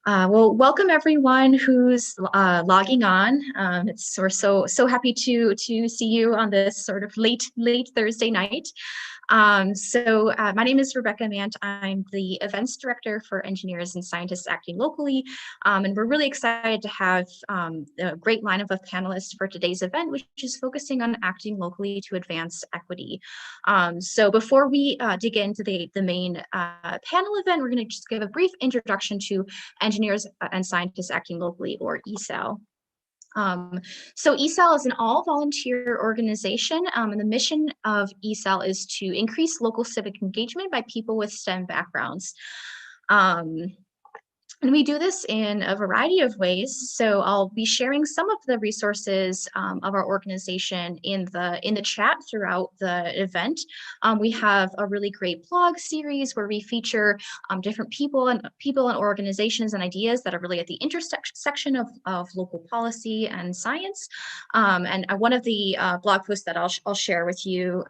Well, welcome everyone who's logging on. We're so happy to see you on this sort of late Thursday night. My name is Rebecca Mant. I'm the events director for engineers and scientists acting locally, and we're really excited to have a great lineup of panelists for today's event, which is focusing on acting locally to advance equity. So before we dig into the main panel event, we're going to just give a brief introduction to Engineers and Scientists Acting Locally, or ESAL. So ESAL is an all-volunteer organization, and the mission of ESAL is to increase local civic engagement by people with STEM backgrounds. And we do this in a variety of ways. So I'll be sharing some of the resources of our organization in the chat throughout the event. We have a really great blog series where we feature different people and organizations and ideas that are really at the intersection of local policy and science. And one of the blog posts that I'll share with you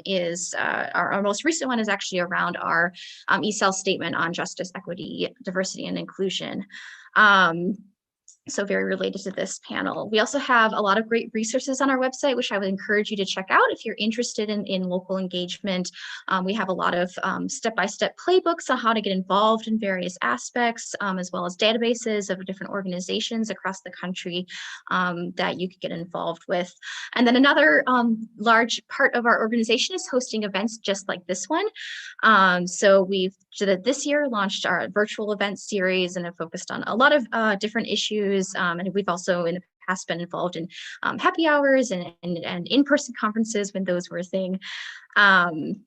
is our most recent one is actually around our ESAL statement on justice, equity, diversity, and inclusion. So very related to this panel. We also have a lot of great resources on our website, which I would encourage you to check out if you're interested in local engagement. We have a lot of step-by-step playbooks on how to get involved in various aspects, as well as databases of different organizations across the country that you could get involved with. And then another large part of our organization is hosting events just like this one. So we've this year launched our virtual event series and have focused on a lot of different issues. And we've also in the past been involved in happy hours and in-person conferences when those were a thing. And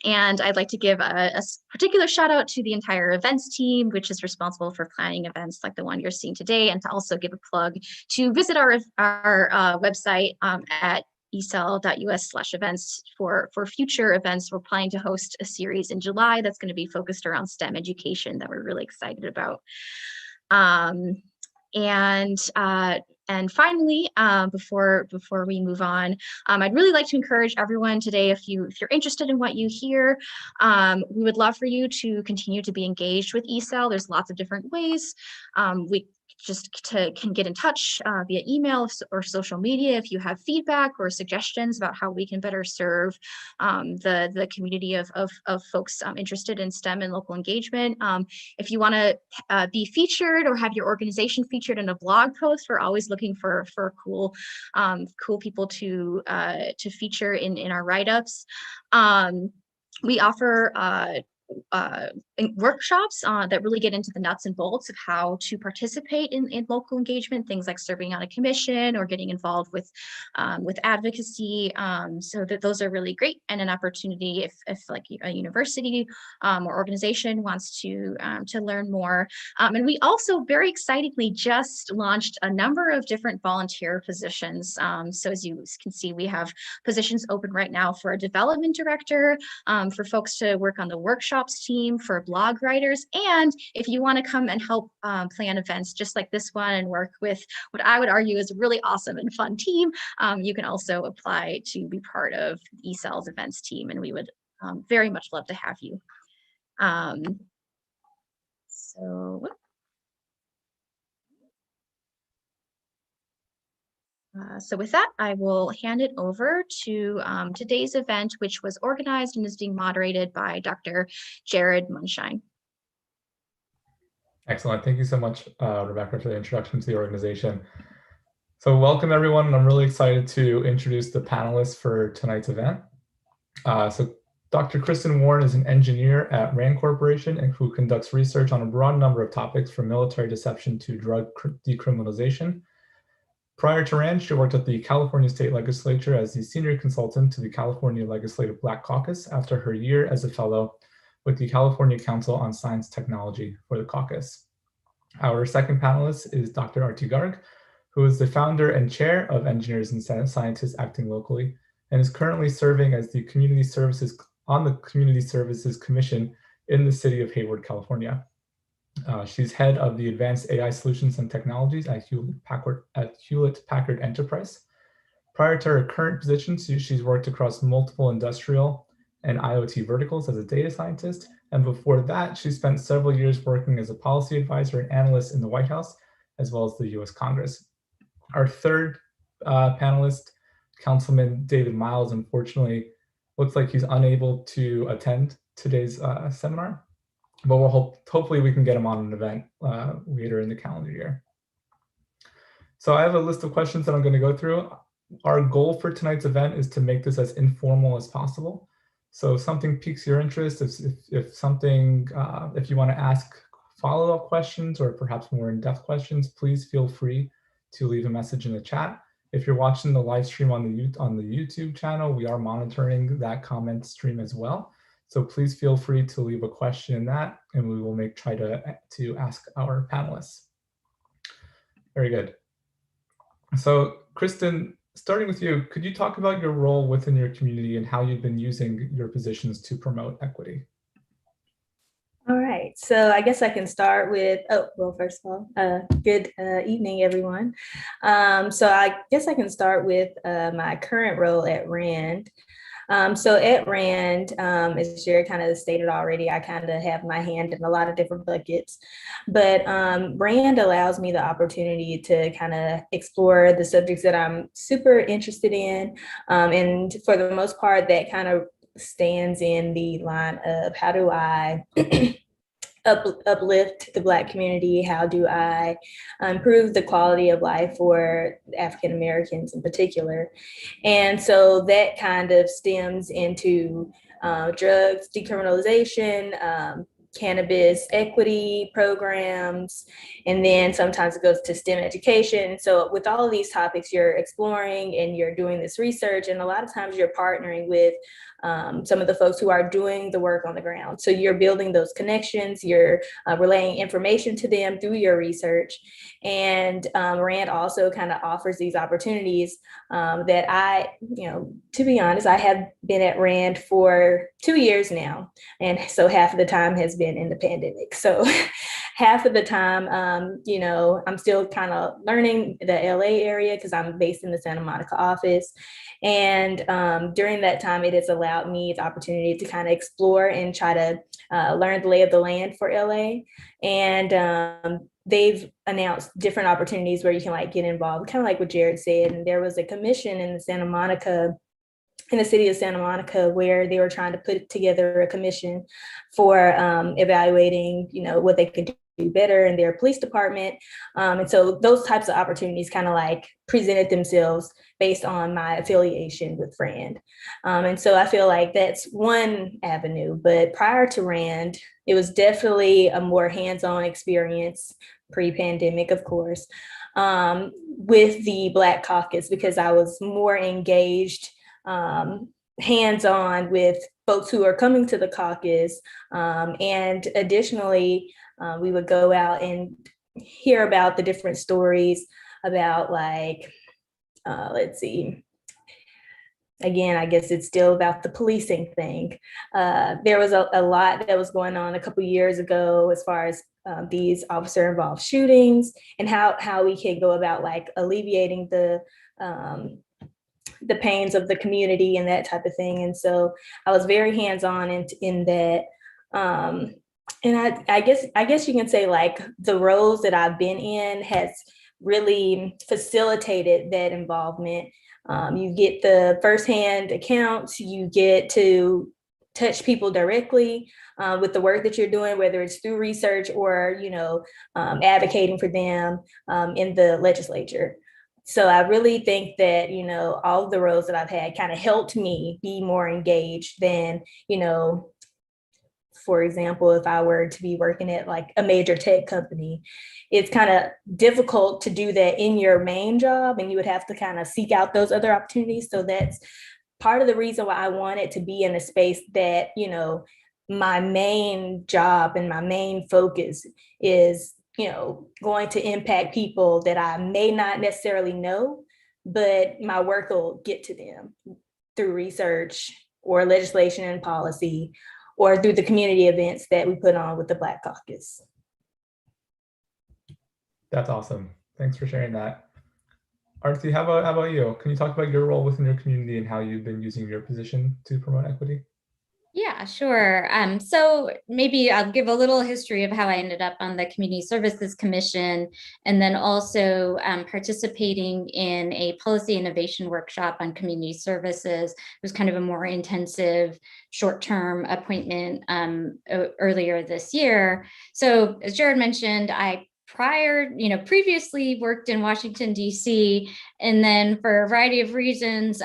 I'd like to give a particular shout out to the entire events team, which is responsible for planning events like the one you're seeing today, and to also give a plug to visit our website at esal.us/events for future events. We're planning to host a series in July that's going to be focused around STEM education that we're really excited about. And finally, before we move on, I'd really like to encourage everyone today, if you're interested in what you hear, we would love for you to continue to be engaged with ESAL. There's lots of different ways. We can get in touch via email or social media if you have feedback or suggestions about how we can better serve the community of folks interested in STEM and local engagement. If you want to be featured or have your organization featured in a blog post, we're always looking for cool people to feature in our write-ups. We offer workshops that really get into the nuts and bolts of how to participate in local engagement, things like serving on a commission or getting involved with advocacy. So that those are really great, and an opportunity if like a university or organization wants to learn more. And we also very excitedly just launched a number of different volunteer positions. So as you can see, we have positions open right now for a development director, for folks to work on the workshop team, for blog writers, and if you want to come and help plan events just like this one and work with what I would argue is a really awesome and fun team, you can also apply to be part of ESAL's events team, and we would very much love to have you. So with that, I will hand it over to today's event, which was organized and is being moderated by Dr. Jared Munshine. Excellent. Thank you so much, Rebecca, for the introduction to the organization. So welcome, everyone. I'm really excited to introduce the panelists for tonight's event. So Dr. Kristen Warren is an engineer at RAND Corporation and who conducts research on a broad number of topics from military deception to drug decriminalization. Prior to RAND, she worked at the California State Legislature as the senior consultant to the California Legislative Black Caucus after her year as a fellow with the California Council on Science Technology for the caucus. Our second panelist is Dr. Arti Garg, who is the founder and chair of Engineers and Scientists Acting Locally, and is currently serving as the Community Services Commission in the city of Hayward, California. She's head of the Advanced AI Solutions and Technologies at Hewlett-Packard Enterprise. Prior to her current position, she's worked across multiple industrial and IoT verticals as a data scientist, And before that, she spent several years working as a policy advisor and analyst in the White House, as well as the US Congress. Our third panelist, Councilman David Miles, unfortunately, looks like he's unable to attend today's seminar, but hopefully we can get him on an event later in the calendar year. So I have a list of questions that I'm going to go through. Our goal for tonight's event is to make this as informal as possible. So if something piques your interest, if you want to ask follow-up questions or perhaps more in-depth questions, please feel free to leave a message in the chat. If you're watching the live stream on the YouTube channel, we are monitoring that comment stream as well. So please feel free to leave a question in that, and we will try to ask our panelists. Very good. So Kristen, starting with you, could you talk about your role within your community and how you've been using your positions to promote equity? All right, so I guess I can start with, first of all, good evening, everyone. So I guess I can start with my current role at RAND. So at RAND, as Jared kind of stated already, I kind of have my hand in a lot of different buckets, but RAND allows me the opportunity to kind of explore the subjects that I'm super interested in. And for the most part, that kind of stands in the line of how do I uplift the Black community? How do I improve the quality of life for African Americans in particular? And so that kind of stems into drugs decriminalization, cannabis equity programs, and then sometimes it goes to STEM education. So with all of these topics, you're exploring and you're doing this research, and a lot of times you're partnering with some of the folks who are doing the work on the ground. So you're building those connections, you're relaying information to them through your research. And RAND also kind of offers these opportunities that I, to be honest, I have been at RAND for 2 years now. And so half of the time has been in the pandemic. So half of the time, I'm still kind of learning the LA area because I'm based in the Santa Monica office. And during that time, it has allowed me the opportunity to kind of explore and try to learn the lay of the land for LA. And they've announced different opportunities where you can get involved, kind of like what Jared said. And there was a commission in the city of Santa Monica, where they were trying to put together a commission for evaluating, what they could do better in their police department. And so those types of opportunities kind of presented themselves based on my affiliation with RAND. And so I feel like that's one avenue, but prior to RAND, it was definitely a more hands-on experience, pre-pandemic, of course, with the Black Caucus, because I was more engaged hands-on with folks who are coming to the caucus. And additionally, we would go out and hear about the different stories about let's see. Again, I guess it's still about the policing thing. There was a lot that was going on a couple of years ago as far as these officer-involved shootings and how we can go about alleviating the pains of the community and that type of thing. And so I was very hands-on in that. And I guess you can say the roles that I've been in has really facilitated that involvement. You get the firsthand accounts, you get to touch people directly with the work that you're doing, whether it's through research or, advocating for them in the legislature. So I really think that, all of the roles that I've had kind of helped me be more engaged than, for example, if I were to be working at a major tech company, it's kind of difficult to do that in your main job, and you would have to kind of seek out those other opportunities. So that's part of the reason why I wanted to be in a space that, my main job and my main focus is, going to impact people that I may not necessarily know, but my work will get to them through research or legislation and policy, or through the community events that we put on with the Black Caucus. That's awesome. Thanks for sharing that. Arti, how about you? Can you talk about your role within your community and how you've been using your position to promote equity? Yeah, Yeah, sure. So maybe I'll give a little history of how I ended up on the Community Services Commission, and then also participating in a policy innovation workshop on community services. It was kind of a more intensive short-term appointment earlier this year. So as Jared mentioned, I previously worked in Washington, D.C., and then for a variety of reasons,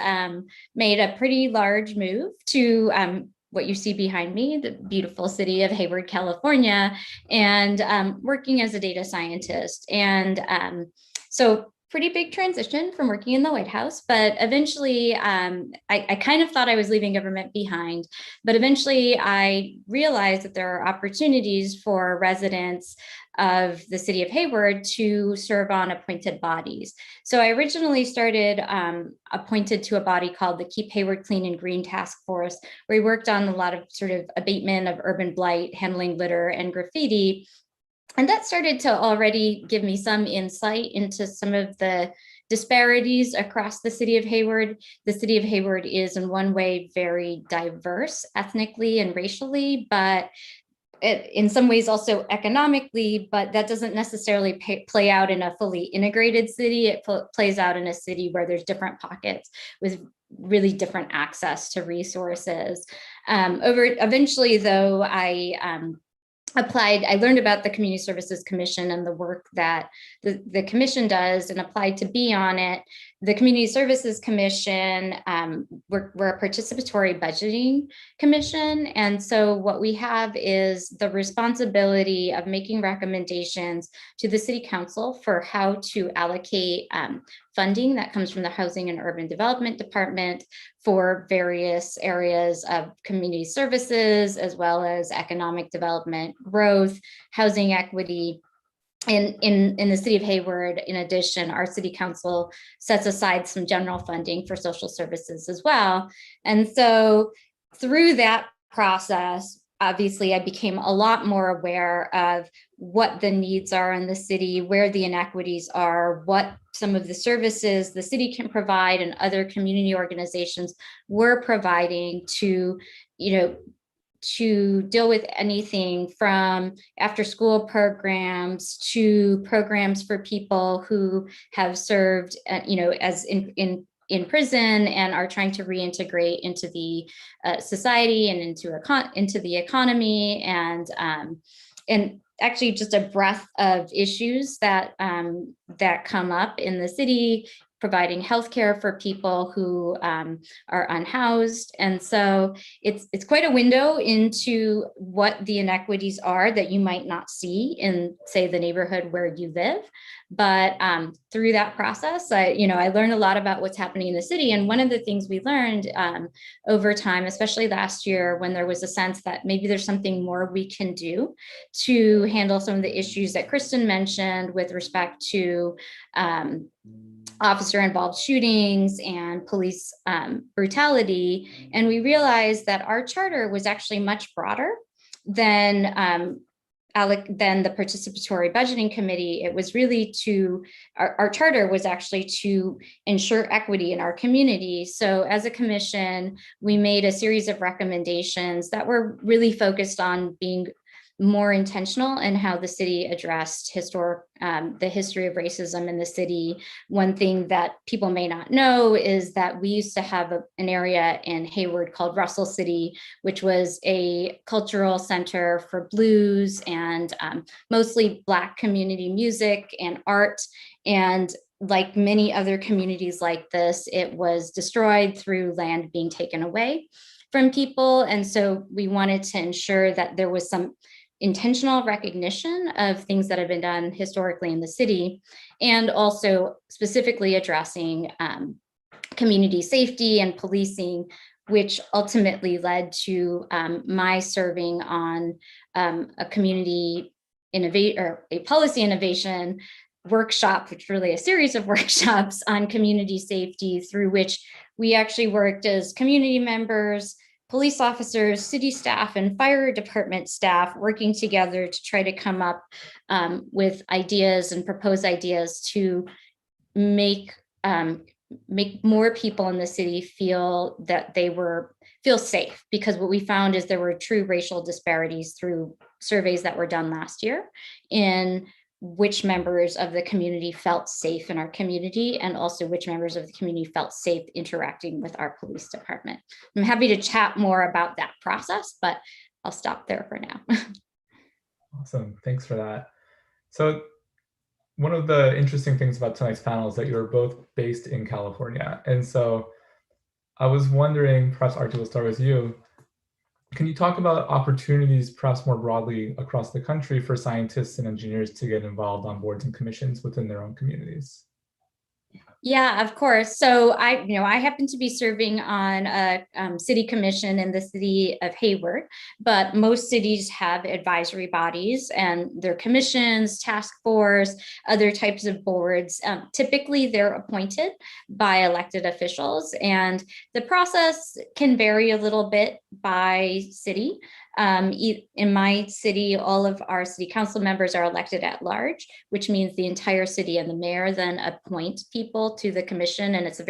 made a pretty large move to what you see behind me, the beautiful city of Hayward, California, and working as a data scientist. And so pretty big transition from working in the White House, but eventually I kind of thought I was leaving government behind, but eventually I realized that there are opportunities for residents of the city of Hayward to serve on appointed bodies. So I originally started appointed to a body called the Keep Hayward Clean and Green Task Force, where we worked on a lot of sort of abatement of urban blight, handling litter and graffiti. And that started to already give me some insight into some of the disparities across the city of Hayward. The city of Hayward is in one way very diverse ethnically and racially, but in some ways also economically, but that doesn't necessarily play out in a fully integrated city. It plays out in a city where there's different pockets with really different access to resources. Eventually, though, I learned about the Community Services Commission and the work that the commission does, and applied to be on it. The Community Services Commission, we're a participatory budgeting commission. And so what we have is the responsibility of making recommendations to the City Council for how to allocate funding that comes from the Housing and Urban Development Department for various areas of community services, as well as economic development, growth, housing equity. In the city of Hayward, in addition, our city council sets aside some general funding for social services as well. And so through that process, obviously, I became a lot more aware of what the needs are in the city, where the inequities are, what some of the services the city can provide and other community organizations were providing to deal with anything from after school programs to programs for people who have served, as in prison and are trying to reintegrate into the society and into the economy, and actually just a breadth of issues that come up in the city, providing healthcare for people who are unhoused. And so it's quite a window into what the inequities are that you might not see in, say, the neighborhood where you live. But through that process, I learned a lot about what's happening in the city. And one of the things we learned over time, especially last year, when there was a sense that maybe there's something more we can do to handle some of the issues that Kristen mentioned with respect to officer-involved shootings and police brutality. And we realized that our charter was actually much broader than the participatory budgeting committee. It was really our charter was actually to ensure equity in our community. So as a commission, we made a series of recommendations that were really focused on being more intentional in how the city addressed the history of racism in the city. One thing that people may not know is that we used to have an area in Hayward called Russell City, which was a cultural center for blues and mostly Black community music and art. And like many other communities like this, it was destroyed through land being taken away from people. And so we wanted to ensure that there was some intentional recognition of things that have been done historically in the city, and also specifically addressing community safety and policing, which ultimately led to my serving on a community a policy innovation workshop, which really a series of workshops on community safety, through which we actually worked as community members, police officers, city staff, and fire department staff working together to try to come up with ideas and propose ideas to make make more people in the city feel that feel safe, because what we found is there were true racial disparities through surveys that were done last year in which members of the community felt safe in our community, and also which members of the community felt safe interacting with our police department. I'm happy to chat more about that process, but I'll stop there for now. Awesome, thanks for that. So one of the interesting things about tonight's panel is that you're both based in California. And so I was wondering, perhaps Artie, will start with you. Can you talk about opportunities, perhaps more broadly across the country, for scientists and engineers to get involved on boards and commissions within their own communities? Yeah, of course. So I happen to be serving on a city commission in the city of Hayward, but most cities have advisory bodies and their commissions, task force, other types of boards. Typically, they're appointed by elected officials, and the process can vary a little bit by city. In my city, all of our city council members are elected at large, which means the entire city and the mayor then appoint people to the commission. And it's a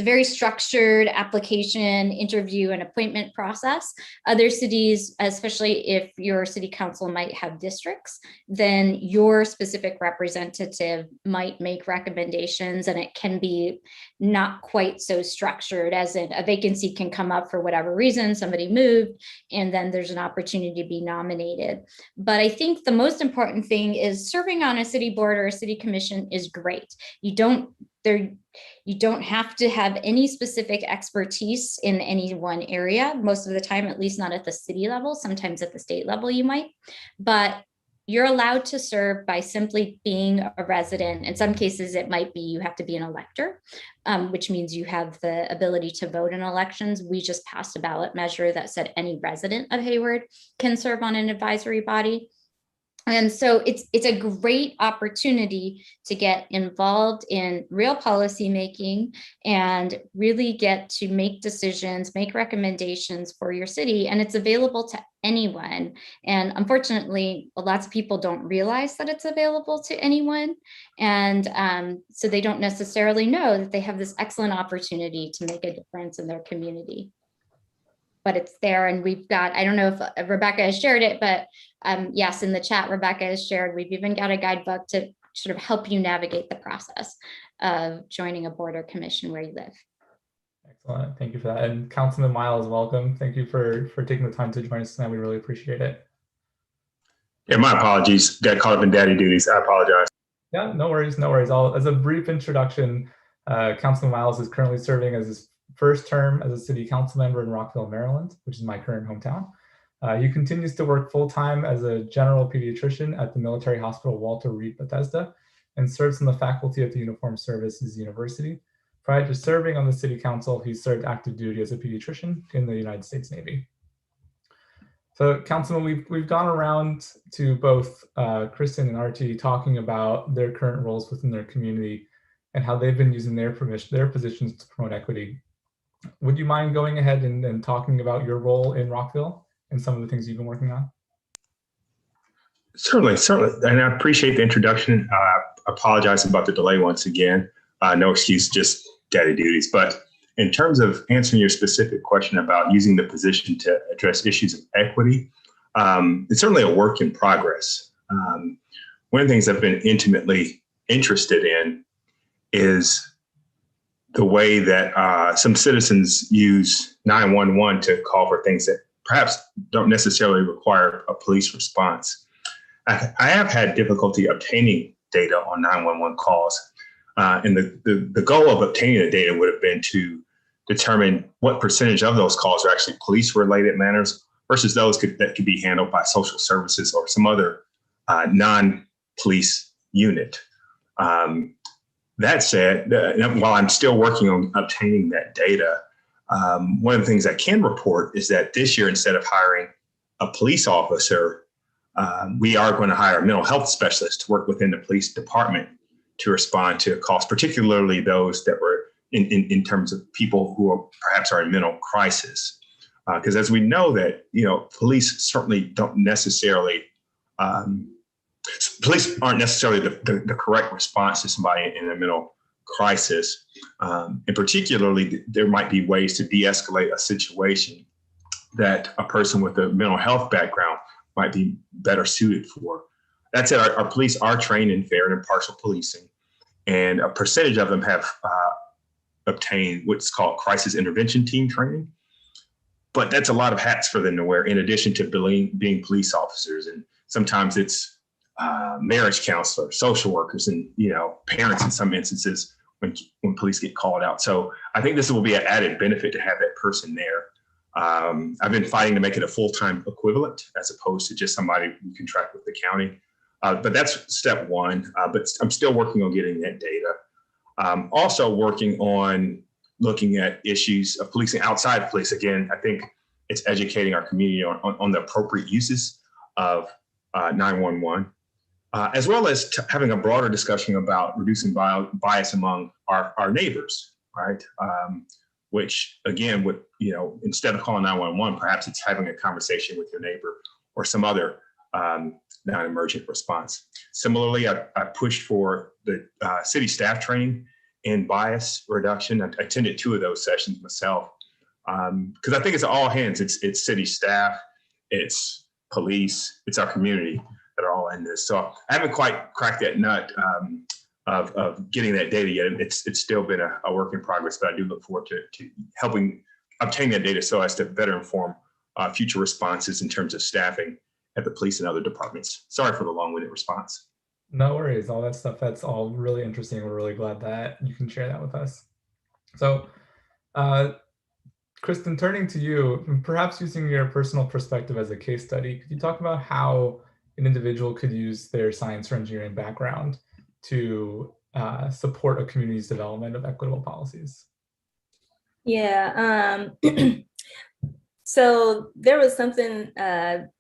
very structured application, interview, and appointment process. Other cities, especially if your city council might have districts, then your specific representative might make recommendations, and it can be not quite so structured, as in a vacancy can come up for whatever reason, somebody moved, and then there's an opportunity to be nominated. But I think the most important thing is serving on a city board or a city commission is great. You don't have to have any specific expertise in any one area. Most of the time, at least not at the city level. Sometimes at the state level you might, but you're allowed to serve by simply being a resident. In some cases, it might be you have to be an elector, which means you have the ability to vote in elections. We just passed a ballot measure that said any resident of Hayward can serve on an advisory body. And so it's a great opportunity to get involved in real policy making and really get to make decisions, make recommendations for your city. And it's available to anyone. And unfortunately, lots of people don't realize that it's available to anyone. And so they don't necessarily know that they have this excellent opportunity to make a difference in their community. But it's there, and we've got, I don't know if Rebecca has shared it, but yes, in the chat, Rebecca has shared, we've even got a guidebook to sort of help you navigate the process of joining a board or commission where you live. Excellent, thank you for that. And Councilman Miles, welcome. Thank you for taking the time to join us tonight. We really appreciate it. Yeah, my apologies. Got caught up in daddy duties. I apologize. Yeah, no worries, no worries. As a brief introduction, Councilman Miles is currently serving as his first term as a city council member in Rockville, Maryland, which is my current hometown. He continues to work full-time as a general pediatrician at the military hospital Walter Reed Bethesda, and serves on the faculty at the Uniformed Services University. Prior to serving on the city council, he served active duty as a pediatrician in the United States Navy. So, Councilman, we've gone around to both Kristen and Artie talking about their current roles within their community and how they've been using their positions to promote equity. Would you mind going ahead and talking about your role in Rockville and some of the things you've been working on? Certainly. And I appreciate the introduction. I apologize about the delay once again. No excuse, just daddy duties. But in terms of answering your specific question about using the position to address issues of equity, it's certainly a work in progress. One of the things I've been intimately interested in is the way that some citizens use 911 to call for things that perhaps don't necessarily require a police response. I have had difficulty obtaining data on 911 calls. And the goal of obtaining the data would have been to determine what percentage of those calls are actually police-related matters versus those that could be handled by social services or some other non-police unit. That said, while I'm still working on obtaining that data, one of the things I can report is that this year, instead of hiring a police officer, we are going to hire a mental health specialist to work within the police department to respond to calls, particularly those that were in terms of people who perhaps are in mental crisis. Because as we know that, police certainly don't necessarily police aren't necessarily the correct response to somebody in a mental crisis. And particularly, there might be ways to de-escalate a situation that a person with a mental health background might be better suited for. That said, our police are trained in fair and impartial policing, and a percentage of them have obtained what's called crisis intervention team training. But that's a lot of hats for them to wear, in addition to being police officers. And sometimes it's marriage counselors, social workers, and parents in some instances when police get called out. So I think this will be an added benefit to have that person there. I've been fighting to make it a full-time equivalent as opposed to just somebody who contract with the county. But that's step one. But I'm still working on getting that data. Also working on looking at issues of policing outside of police. Again, I think it's educating our community on the appropriate uses of 911, as well as having a broader discussion about reducing bias among our neighbors, right? Which again, would, instead of calling 911, perhaps it's having a conversation with your neighbor or some other non-emergent response. Similarly, I pushed for the city staff training in bias reduction. I attended 2 of those sessions myself because I think it's all hands. It's city staff, it's police, it's our community that are all in this. So I haven't quite cracked that nut of getting that data yet. It's still been a work in progress, but I do look forward to helping obtain that data so as to better inform future responses in terms of staffing at the police and other departments. Sorry for the long-winded response. No worries, all that stuff, that's all really interesting. We're really glad that you can share that with us. So, Kristen, turning to you, perhaps using your personal perspective as a case study, could you talk about how an individual could use their science or engineering background to support a community's development of equitable policies? Yeah, so there was something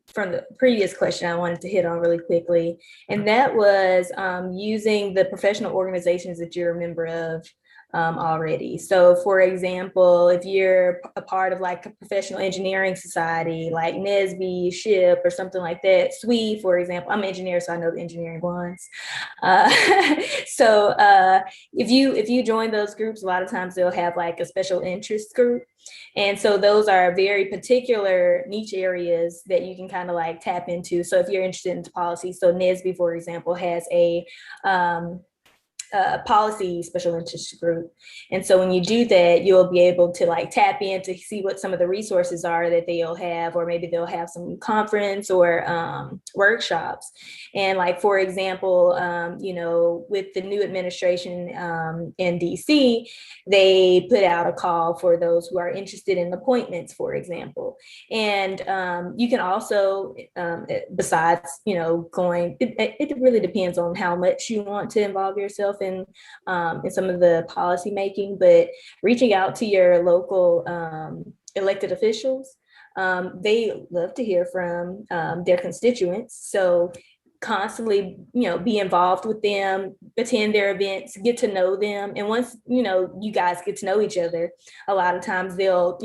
from the previous question I wanted to hit on really quickly, and that was using the professional organizations that you're a member of already. So for example, if you're a part of like a professional engineering society, like NSBE, SHIP, or something like that, SWE, for example, I'm an engineer, so I know the engineering ones. So if you join those groups, a lot of times they'll have like a special interest group. And so those are very particular niche areas that you can kind of like tap into. So if you're interested in policy, so NSBE, for example, has a policy special interest group. And so when you do that, you'll be able to like tap in to see what some of the resources are that they'll have, or maybe they'll have some conference or workshops. And like, for example, with the new administration in DC, they put out a call for those who are interested in appointments, for example. And you can also, besides, going, it really depends on how much you want to involve yourself in some of the policy making, but reaching out to your local elected officials, they love to hear from their constituents. So constantly, be involved with them, attend their events, get to know them. And once, you guys get to know each other, a lot of times they'll,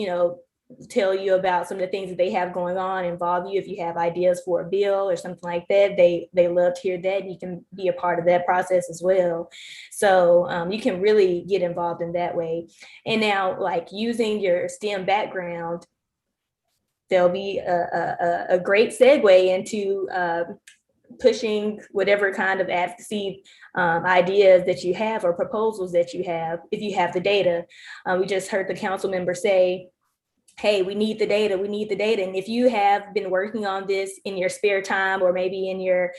tell you about some of the things that they have going on, involve you if you have ideas for a bill or something like that. They love to hear that. You can be a part of that process as well. So you can really get involved in that way. And now, like, using your STEM background, there'll be a great segue into pushing whatever kind of advocacy ideas that you have or proposals that you have, if you have the data. We just heard the council member say, hey, we need the data, we need the data. And if you have been working on this in your spare time, or maybe in your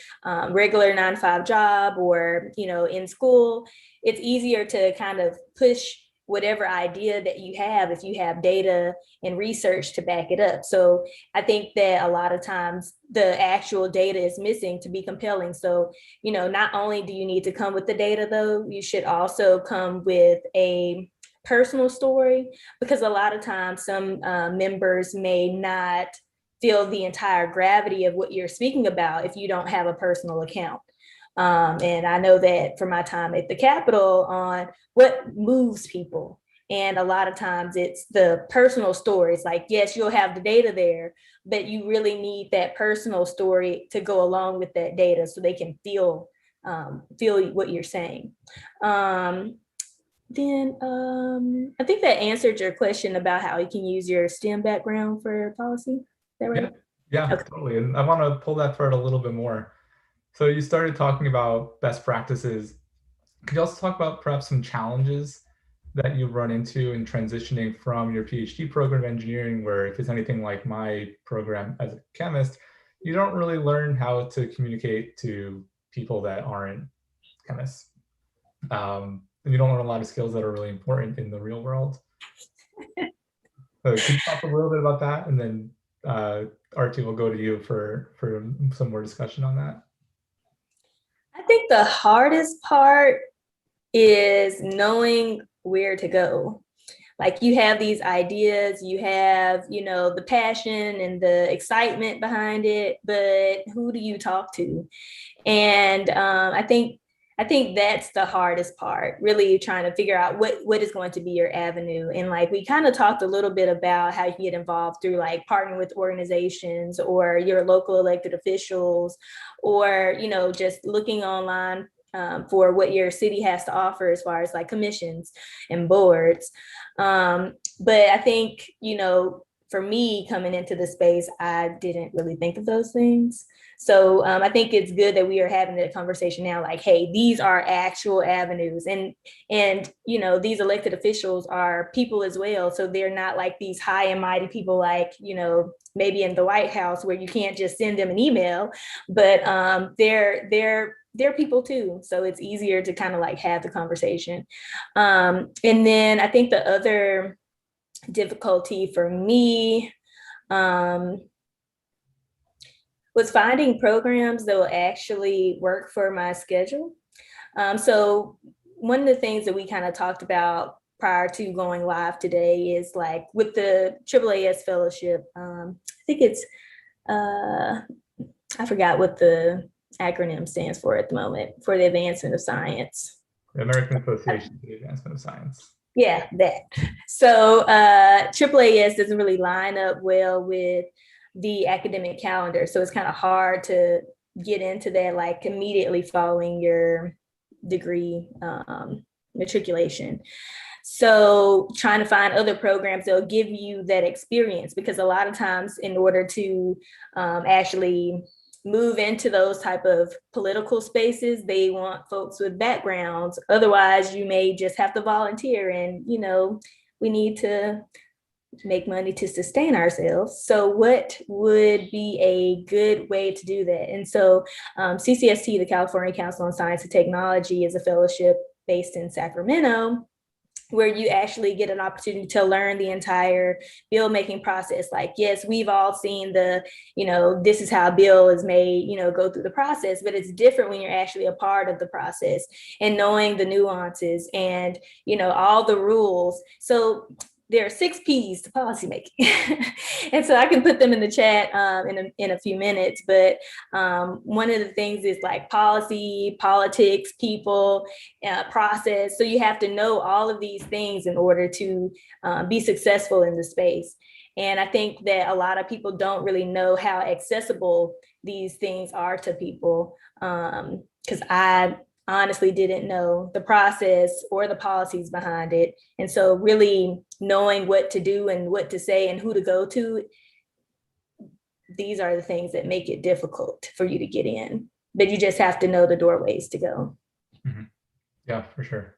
regular 9-to-5 job, or, in school, it's easier to kind of push whatever idea that you have if you have data and research to back it up. So I think that a lot of times the actual data is missing to be compelling. So, not only do you need to come with the data though, you should also come with a personal story, because a lot of times some members may not feel the entire gravity of what you're speaking about if you don't have a personal account. And I know that from my time at the Capitol on what moves people. And a lot of times it's the personal stories. Like, yes, you'll have the data there, but you really need that personal story to go along with that data so they can feel what you're saying. Then I think that answered your question about how you can use your STEM background for policy. Is that right? Yeah, Okay. totally. And I want to pull that thread a little bit more. So you started talking about best practices. Could you also talk about perhaps some challenges that you've run into in transitioning from your PhD program of engineering, where if it's anything like my program as a chemist, you don't really learn how to communicate to people that aren't chemists. And you don't learn a lot of skills that are really important in the real world. So could you talk a little bit about that? And then Archie, will go to you for some more discussion on that. I think the hardest part is knowing where to go. Like you have these ideas, you have, the passion and the excitement behind it, but who do you talk to? And I think that's the hardest part, really trying to figure out what is going to be your avenue. And like we kind of talked a little bit about how you can get involved through like partnering with organizations or your local elected officials, or just looking online for what your city has to offer as far as like commissions and boards. But I think, for me coming into the space, I didn't really think of those things. So I think it's good that we are having that conversation now, like, hey, these are actual avenues. And these elected officials are people as well. So they're not like these high and mighty people like, maybe in the White House where you can't just send them an email, but they're people too. So it's easier to kind of like have the conversation. And then I think the other difficulty for me was finding programs that will actually work for my schedule. So one of the things that we kind of talked about prior to going live today is like with the AAAS fellowship, I think it's, I forgot what the acronym stands for at the moment, for the advancement of science. The American Association for the Advancement of Science. Yeah, that. So AAAS doesn't really line up well with the academic calendar. So it's kind of hard to get into that like immediately following your degree matriculation. So trying to find other programs that'll give you that experience, because a lot of times in order to actually move into those type of political spaces, they want folks with backgrounds. Otherwise, you may just have to volunteer, and we need to make money to sustain ourselves. So what would be a good way to do that? And so CCST, the California Council on Science and Technology, is a fellowship based in Sacramento, where you actually get an opportunity to learn the entire bill making process. Like, yes, we've all seen the, this is how a bill is made, go through the process, but it's different when you're actually a part of the process and knowing the nuances and, all the rules. So there are 6 P's to policymaking. And so I can put them in the chat in a few minutes. But one of the things is like policy, politics, people, process. So you have to know all of these things in order to be successful in the space. And I think that a lot of people don't really know how accessible these things are to people, because I honestly didn't know the process or the policies behind it. And so really knowing what to do and what to say and who to go to, these are the things that make it difficult for you to get in. But you just have to know the doorways to go. Mm-hmm. Yeah, for sure.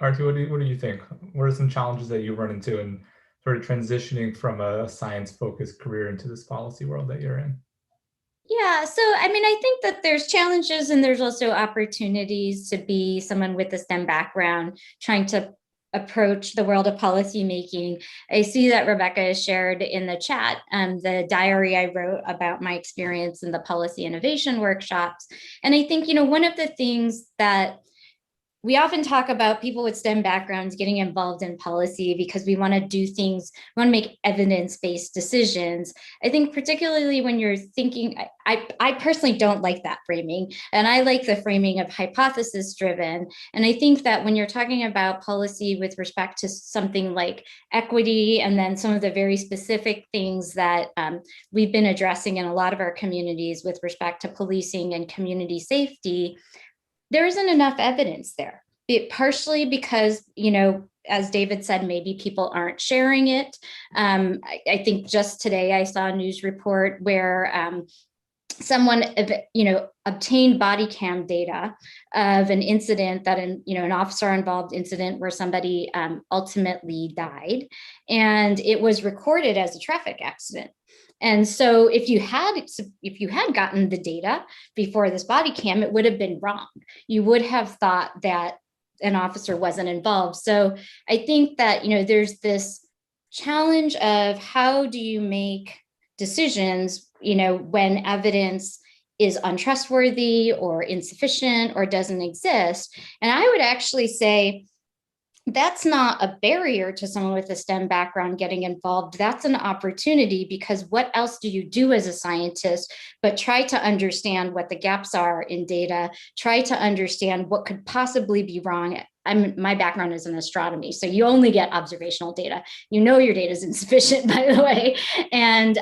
Archie, what do you think? What are some challenges that you run into in sort of transitioning from a science-focused career into this policy world that you're in? Yeah, so I mean, I think that there's challenges and there's also opportunities to be someone with a STEM background trying to approach the world of policymaking. I see that Rebecca has shared in the chat the diary I wrote about my experience in the policy innovation workshops. And I think, one of the things that we often talk about people with STEM backgrounds getting involved in policy because we want to do things, we want to make evidence-based decisions. I think particularly when you're thinking, I personally don't like that framing, and I like the framing of hypothesis-driven. And I think that when you're talking about policy with respect to something like equity, and then some of the very specific things that we've been addressing in a lot of our communities with respect to policing and community safety, there isn't enough evidence there partially because, as David said, maybe people aren't sharing it. I think just today I saw a news report where someone, obtained body cam data of an incident that an officer involved incident where somebody ultimately died, and it was recorded as a traffic accident. And so if you had gotten the data before this body cam, it would have been wrong. You would have thought that an officer wasn't involved. So I think that, there's this challenge of how do you make decisions, when evidence is untrustworthy or insufficient or doesn't exist. And I would actually say that's not a barrier to someone with a STEM background getting involved. That's an opportunity, because what else do you do as a scientist but try to understand what the gaps are in data, try to understand what could possibly be wrong. My background is in astronomy, so you only get observational data. Your data is insufficient, by the way, and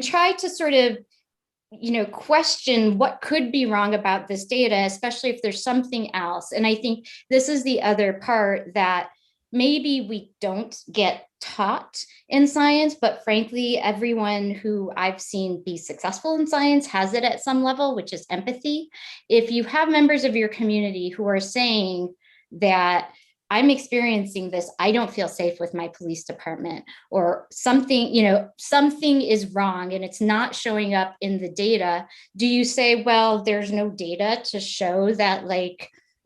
try to sort of question what could be wrong about this data, especially if there's something else. And I think this is the other part that maybe we don't get taught in science, but frankly, everyone who I've seen be successful in science has it at some level, which is empathy. If you have members of your community who are saying that I'm experiencing this, I don't feel safe with my police department, or something, something is wrong and it's not showing up in the data. Do you say, well, there's no data to show that,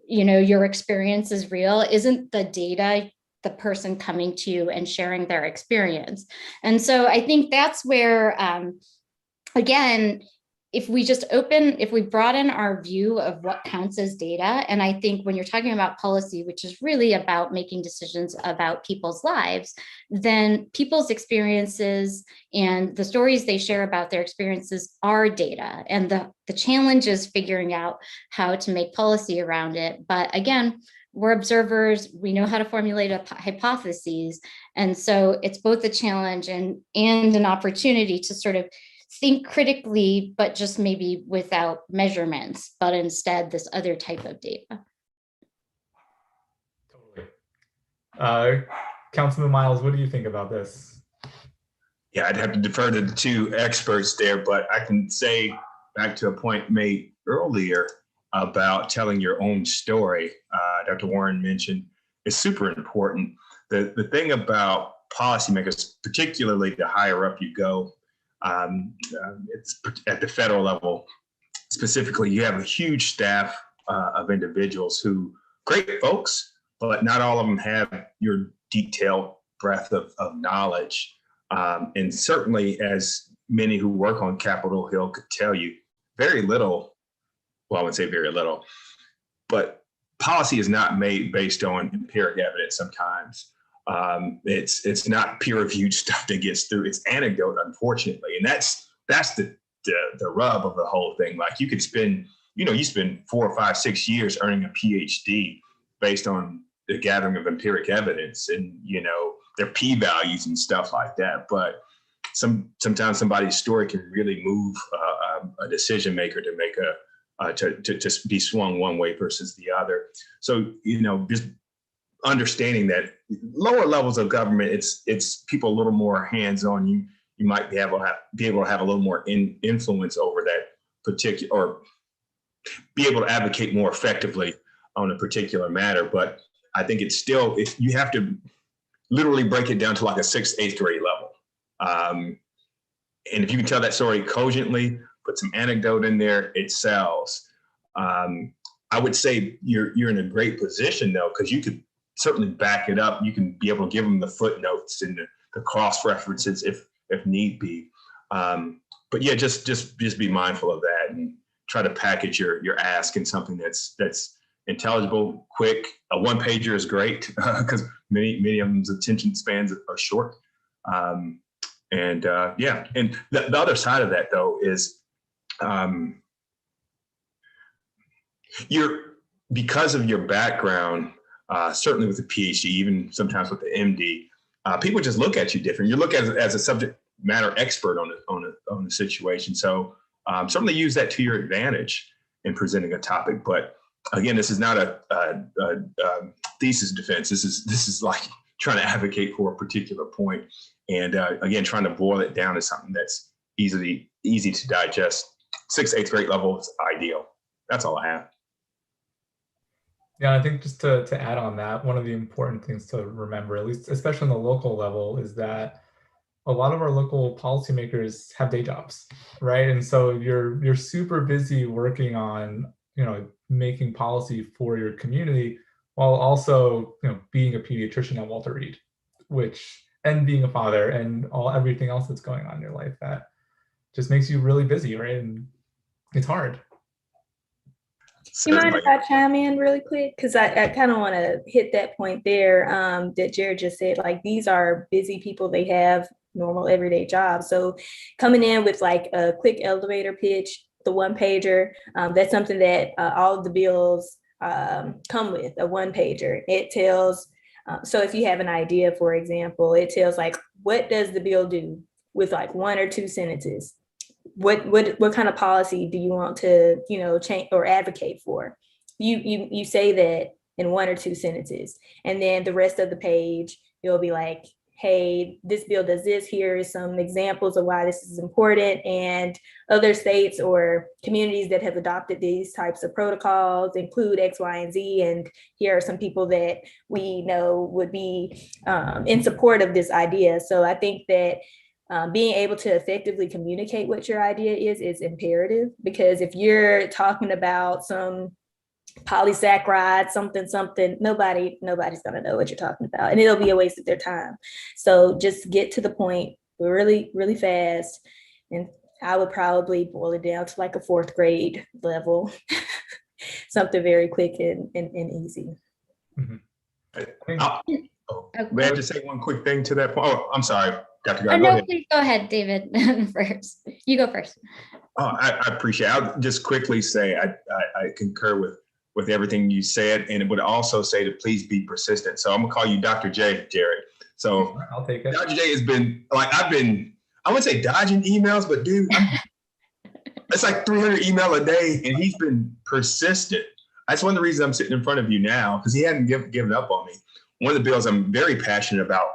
your experience is real? Isn't the data the person coming to you and sharing their experience? And so I think that's where, again, if we broaden our view of what counts as data, and I think when you're talking about policy, which is really about making decisions about people's lives, then people's experiences and the stories they share about their experiences are data. And the challenge is figuring out how to make policy around it. But again, we're observers, we know how to formulate hypotheses. And so it's both a challenge and an opportunity to sort of think critically, but just maybe without measurements, but instead this other type of data. Totally. Councilman Miles, what do you think about this? Yeah, I'd have to defer to the two experts there, but I can say back to a point made earlier about telling your own story. Dr. Warren mentioned is super important. The thing about policymakers, particularly the higher up you go, it's at the federal level specifically, you have a huge staff of individuals who, great folks, but not all of them have your detailed breadth of knowledge. And certainly, as many who work on Capitol Hill could tell you, very little, well, I would say very little, but policy is not made based on empiric evidence sometimes. It's not peer-reviewed stuff that gets through. It's anecdote, unfortunately, and that's the rub of the whole thing. Like you could spend, you spend 4, 5, 6 years earning a PhD based on the gathering of empiric evidence, and their p-values and stuff like that. But sometimes somebody's story can really move a decision maker to make to be swung one way versus the other. So just understanding that lower levels of government, it's people a little more hands-on. You might be able to have a little more influence over that particular, or be able to advocate more effectively on a particular matter. But I think it's still, if you have to literally break it down to like a 6th, 8th grade level. And if you can tell that story cogently, put some anecdote in there, it sells. I would say you're in a great position though, because you could certainly back it up. You can be able to give them the footnotes and the cross references if need be. But yeah, just be mindful of that and try to package your ask in something that's intelligible, quick. A one-pager is great because many of them's attention spans are short. And the other side of that though is because of your background, certainly with the PhD, even sometimes with the MD, people just look at you different. You look as a subject matter expert on the situation. So certainly use that to your advantage in presenting a topic. But again, this is not a thesis defense. This is like trying to advocate for a particular point, and again, trying to boil it down to something that's easy to digest. 6th, 8th grade level is ideal. That's all I have. Yeah, I think just to add on that, one of the important things to remember, at least especially on the local level, is that a lot of our local policymakers have day jobs, right? And so you're super busy working on, making policy for your community while also, being a pediatrician at Walter Reed, and being a father and everything else that's going on in your life that just makes you really busy, right? And it's hard. You mind if I chime in really quick? Because I kind of want to hit that point there that Jared just said, like, these are busy people. They have normal everyday jobs. So coming in with like a quick elevator pitch, the one pager, that's something that all of the bills come with, a one pager. It tells, so if you have an idea, for example, it tells like, what does the bill do with like 1 or 2 sentences? What kind of policy do you want to, change or advocate for? You say that in 1 or 2 sentences, and then the rest of the page, it'll be like, hey, this bill does this. Here is some examples of why this is important, and other states or communities that have adopted these types of protocols include X, Y, and Z. And here are some people that we know would be in support of this idea. So I think that being able to effectively communicate what your idea is imperative, because if you're talking about some polysaccharide, something, nobody's going to know what you're talking about, and it'll be a waste of their time. So just get to the point really, really fast. And I would probably boil it down to like a 4th grade level, something very quick and easy. May I just say one quick thing to that point? Oh, I'm sorry. Dr. Guy, no, ahead. Please go ahead, David. First, you go first. Oh, I appreciate it. I'll just quickly say I concur with everything you said, and it would also say to please be persistent. So I'm gonna call you Dr. J, Jared. So I'll take it. Dr. J has been like, I wouldn't say dodging emails, but dude, it's like 300 email a day, and he's been persistent. That's one of the reasons I'm sitting in front of you now, because he hadn't given up on me. One of the bills I'm very passionate about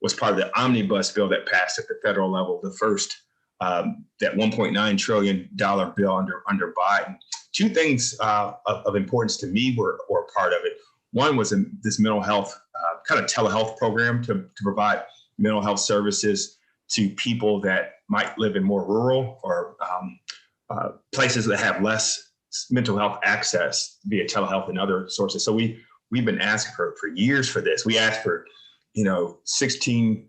was part of the omnibus bill that passed at the federal level, the first, that $1.9 trillion bill under Biden. 2 things of importance to me were part of it. One was this mental health kind of telehealth program to provide mental health services to people that might live in more rural or places that have less mental health access via telehealth and other sources. So we've been asking for years for this. We asked for 16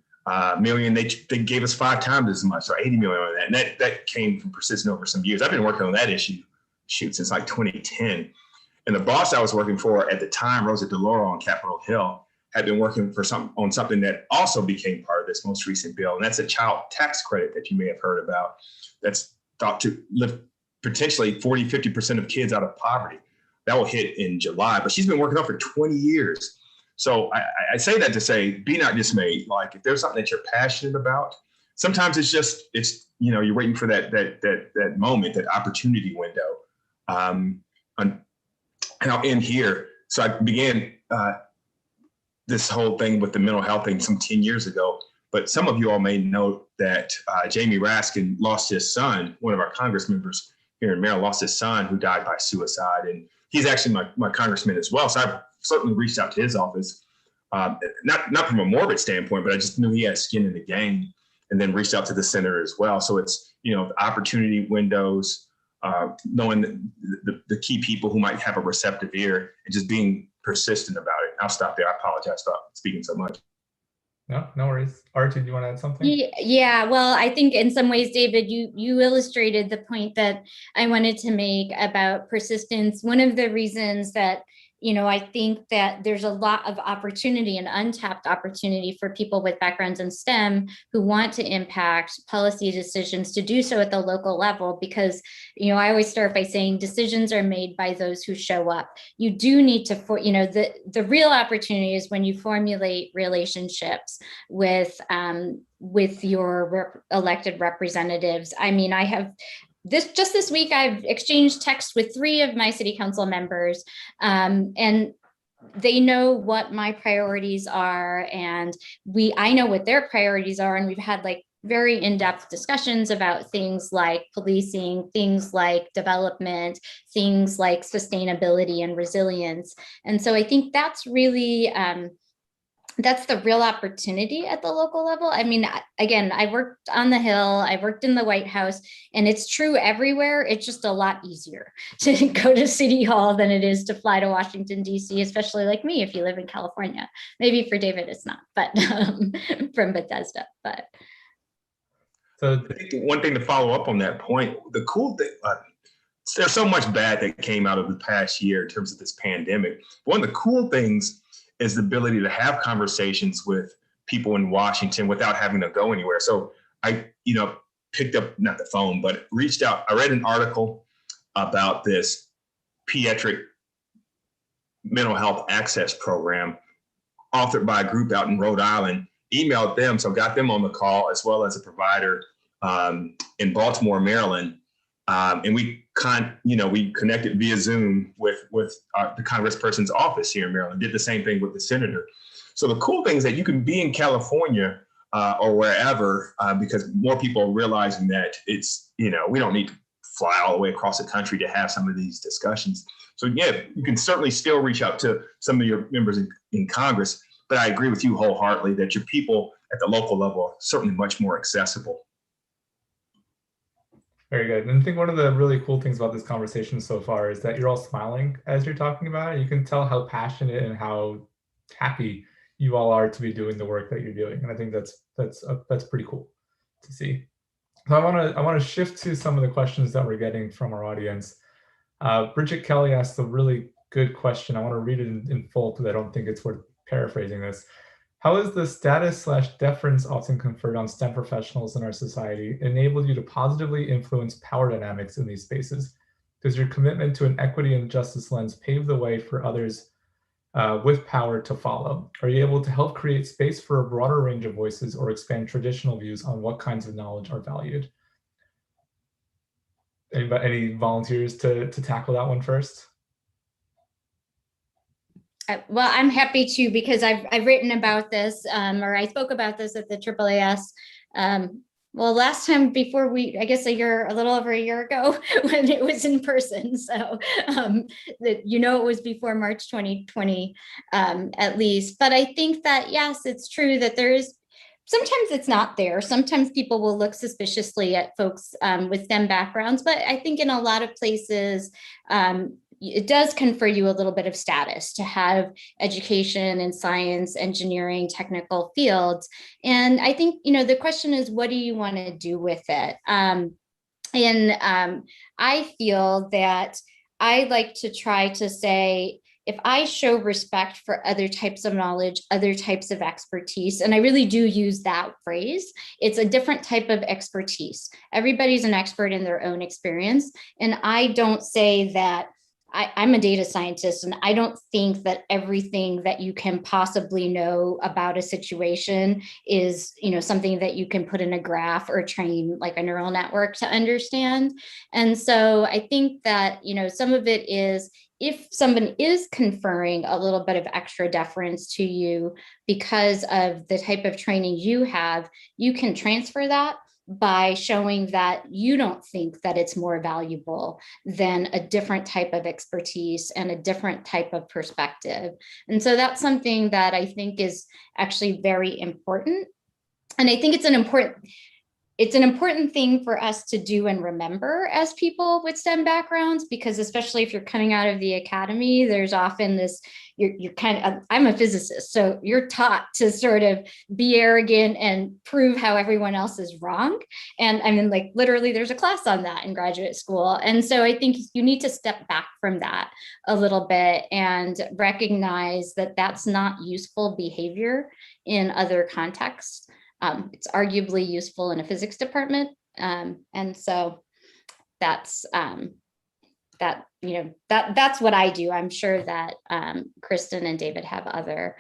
million. They gave us 5 times as much, so 80 million on that. And that came from persistent over some years. I've been working on that issue since like 2010. And the boss I was working for at the time, Rosa DeLauro on Capitol Hill, had been working on something that also became part of this most recent bill. And that's a child tax credit that you may have heard about. That's thought to lift potentially 40-50% of kids out of poverty. That will hit in July, but she's been working on it for 20 years. So I say that to say, be not dismayed. Like, if there's something that you're passionate about, sometimes it's you're waiting for that moment, that opportunity window. And I'll end here. So I began this whole thing with the mental health thing some 10 years ago. But some of you all may know that Jamie Raskin lost his son. One of our Congress members here in Maryland lost his son, who died by suicide. And he's actually my congressman as well. So I've certainly reached out to his office, not from a morbid standpoint, but I just knew he had skin in the game, and then reached out to the senator as well. So it's, the opportunity windows, knowing the key people who might have a receptive ear, and just being persistent about it. I'll stop there. I apologize for speaking so much. No worries. Archie, do you want to add something? Yeah, well, I think in some ways, David, you illustrated the point that I wanted to make about persistence. One of the reasons that I think that there's a lot of opportunity and untapped opportunity for people with backgrounds in STEM who want to impact policy decisions to do so at the local level, because, I always start by saying decisions are made by those who show up. You do need to, the real opportunity is when you formulate relationships with your elected representatives. I mean, I have this week, I've exchanged text with 3 of my city council members, and they know what my priorities are, and I know what their priorities are, and we've had like very in-depth discussions about things like policing, things like development, things like sustainability and resilience. And so I think that's really that's the real opportunity at the local level. I mean, again, I worked on the Hill, I worked in the White House, and it's true everywhere. It's just a lot easier to go to City Hall than it is to fly to Washington, D.C., especially like me, if you live in California. Maybe for David, it's not, but from Bethesda. But so I think one thing to follow up on that point, the cool thing, there's so much bad that came out of the past year in terms of this pandemic. One of the cool things is the ability to have conversations with people in Washington without having to go anywhere. So I, picked up, not the phone, but reached out. I read an article about this pediatric mental health access program authored by a group out in Rhode Island, emailed them. So got them on the call, as well as a provider in Baltimore, Maryland. And we connected via Zoom with the congressperson's office here in Maryland, did the same thing with the senator. So the cool thing is that you can be in California or wherever, because more people are realizing that it's, we don't need to fly all the way across the country to have some of these discussions. So yeah, you can certainly still reach out to some of your members in Congress, but I agree with you wholeheartedly that your people at the local level are certainly much more accessible. Very good. And I think one of the really cool things about this conversation so far is that you're all smiling as you're talking about it. You can tell how passionate and how happy you all are to be doing the work that you're doing. And I think that's pretty cool to see. So I want to shift to some of the questions that we're getting from our audience. Bridget Kelly asked a really good question. I want to read it in full because I don't think it's worth paraphrasing this. How is the status/deference often conferred on STEM professionals in our society enabled you to positively influence power dynamics in these spaces? Does your commitment to an equity and justice lens pave the way for others with power to follow? Are you able to help create space for a broader range of voices or expand traditional views on what kinds of knowledge are valued? Any volunteers to tackle that one first? Well, I'm happy to, because I've written about this, or I spoke about this at the AAAS. Well, last time before I guess a little over a year ago when it was in person. So, it was before March 2020, at least. But I think that, yes, it's true that sometimes it's not there. Sometimes people will look suspiciously at folks with STEM backgrounds, but I think in a lot of places, it does confer you a little bit of status to have education in science, engineering, technical fields. And I think, the question is, what do you want to do with it? I feel that I like to try to say, if I show respect for other types of knowledge, other types of expertise, and I really do use that phrase, it's a different type of expertise. Everybody's an expert in their own experience. And I don't say that I'm a data scientist, and I don't think that everything that you can possibly know about a situation is, something that you can put in a graph or train like a neural network to understand. And so I think that, some of it is, if someone is conferring a little bit of extra deference to you because of the type of training you have, you can transfer that by showing that you don't think that it's more valuable than a different type of expertise and a different type of perspective. And so that's something that I think is actually very important. And I think it's an important thing for us to do and remember as people with STEM backgrounds, because especially if you're coming out of the academy, there's often this, you're kind of, I'm a physicist, so you're taught to sort of be arrogant and prove how everyone else is wrong. And I mean, like literally there's a class on that in graduate school. And so I think you need to step back from that a little bit and recognize that that's not useful behavior in other contexts. It's arguably useful in a physics department. And so that's that's what I do. I'm sure that Kristen and David have other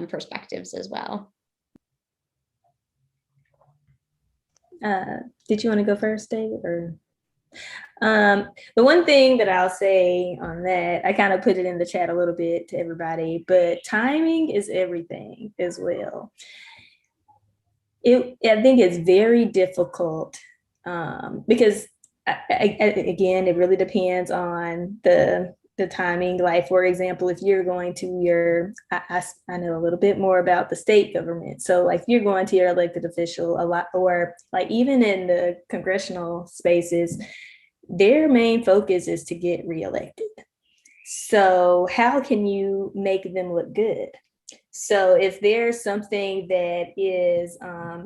perspectives as well. Did you want to go first, David? Or The one thing that I'll say on that, I kind of put it in the chat a little bit to everybody, but timing is everything as well. I think it's very difficult because again, it really depends on the timing. Like, for example, if you're going to I know a little bit more about the state government. So like you're going to your elected official a lot, or like even in the congressional spaces, their main focus is to get reelected. So how can you make them look good? So if there's something that is